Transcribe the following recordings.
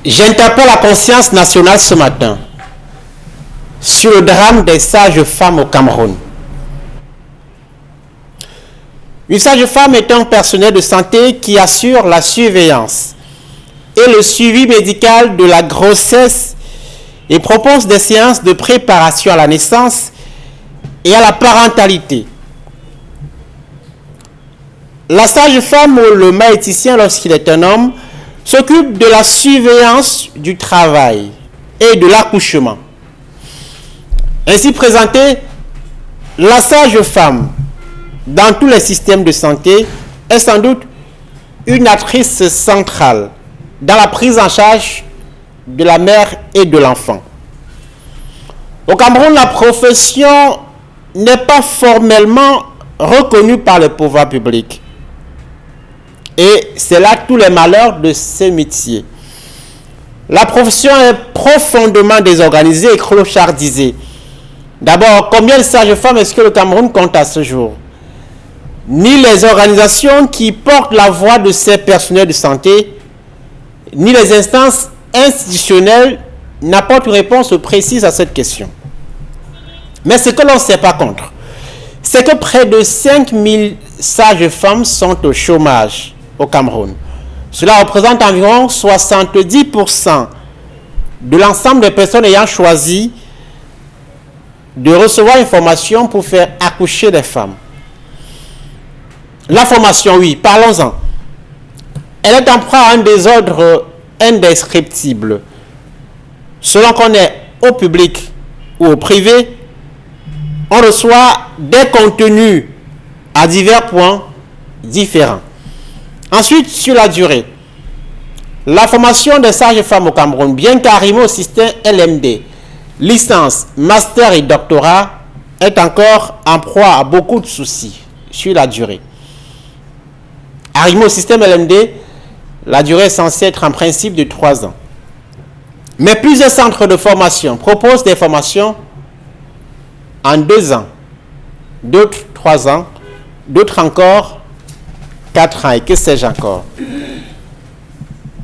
J'interpelle la conscience nationale ce matin sur le drame des sages-femmes au Cameroun. Une sage-femme est un personnel de santé qui assure la surveillance et le suivi médical de la grossesse et propose des séances de préparation à la naissance et à la parentalité. La sage-femme ou le maïticien, lorsqu'il est un homme, s'occupe de la surveillance du travail et de l'accouchement. Ainsi présentée, la sage-femme, dans tous les systèmes de santé, est sans doute une actrice centrale dans la prise en charge de la mère et de l'enfant. Au Cameroun, la profession n'est pas formellement reconnue par le pouvoir public. Et c'est là tous les malheurs de ce métier. La profession est profondément désorganisée et clochardisée. D'abord, combien de sages-femmes est-ce que le Cameroun compte à ce jour? Ni les organisations qui portent la voix de ces personnels de santé, ni les instances institutionnelles n'apportent une réponse précise à cette question. Mais ce que l'on ne sait pas contre, c'est que près de 5000 sages-femmes sont au chômage au Cameroun. Cela représente environ 70% de l'ensemble des personnes ayant choisi de recevoir une formation pour faire accoucher des femmes. La formation, oui, parlons-en. Elle est en proie à un désordre indescriptible. Selon qu'on est au public ou au privé, on reçoit des contenus à divers points différents. Ensuite, sur la durée, la formation des sages-femmes au Cameroun, bien qu'arrimée au système LMD, licence, master et doctorat, est encore en proie à beaucoup de soucis sur la durée. Arrimée au système LMD, la durée est censée être en principe de 3 ans. Mais plusieurs centres de formation proposent des formations en 2 ans, d'autres 3 ans, d'autres encore 4 ans et que sais-je encore.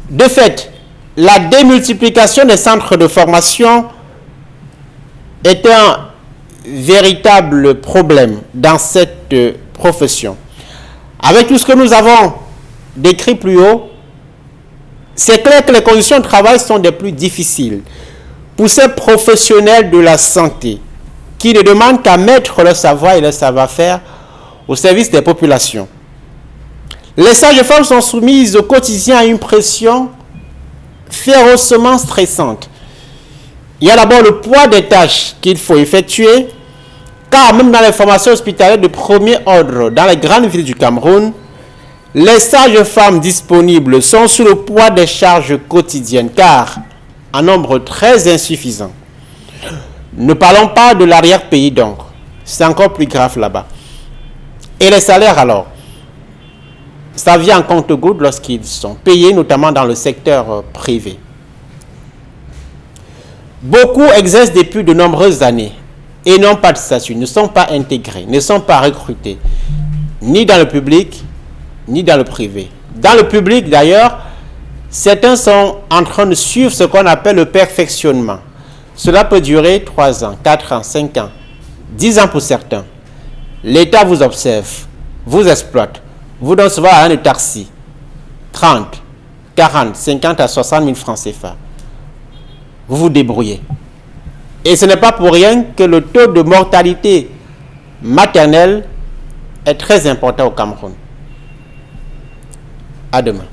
De fait, la démultiplication des centres de formation est un véritable problème dans cette profession. Avec tout ce que nous avons décrit plus haut, c'est clair que les conditions de travail sont des plus difficiles pour ces professionnels de la santé qui ne demandent qu'à mettre leur savoir et leur savoir-faire au service des populations. Les sages-femmes sont soumises au quotidien à une pression férocement stressante. Il y a d'abord le poids des tâches qu'il faut effectuer, car même dans les formations hospitalières de premier ordre dans les grandes villes du Cameroun, les sages-femmes disponibles sont sous le poids des charges quotidiennes, car en nombre très insuffisant. Ne parlons pas de l'arrière-pays donc, c'est encore plus grave là-bas. Et les salaires alors? Ça vient en compte-gouttes lorsqu'ils sont payés, notamment dans le secteur privé. Beaucoup exercent depuis de nombreuses années et n'ont pas de statut, ne sont pas intégrés, ne sont pas recrutés, ni dans le public, ni dans le privé. Dans le public d'ailleurs, certains sont en train de suivre ce qu'on appelle le perfectionnement. Cela peut durer 3 ans, 4 ans, 5 ans, 10 ans pour certains. L'État vous observe, vous exploite, vous donne souvent un taxi, 30, 40, 50 à 60 000 francs CFA. Vous vous débrouillez. Et ce n'est pas pour rien que le taux de mortalité maternelle est très important au Cameroun. À demain.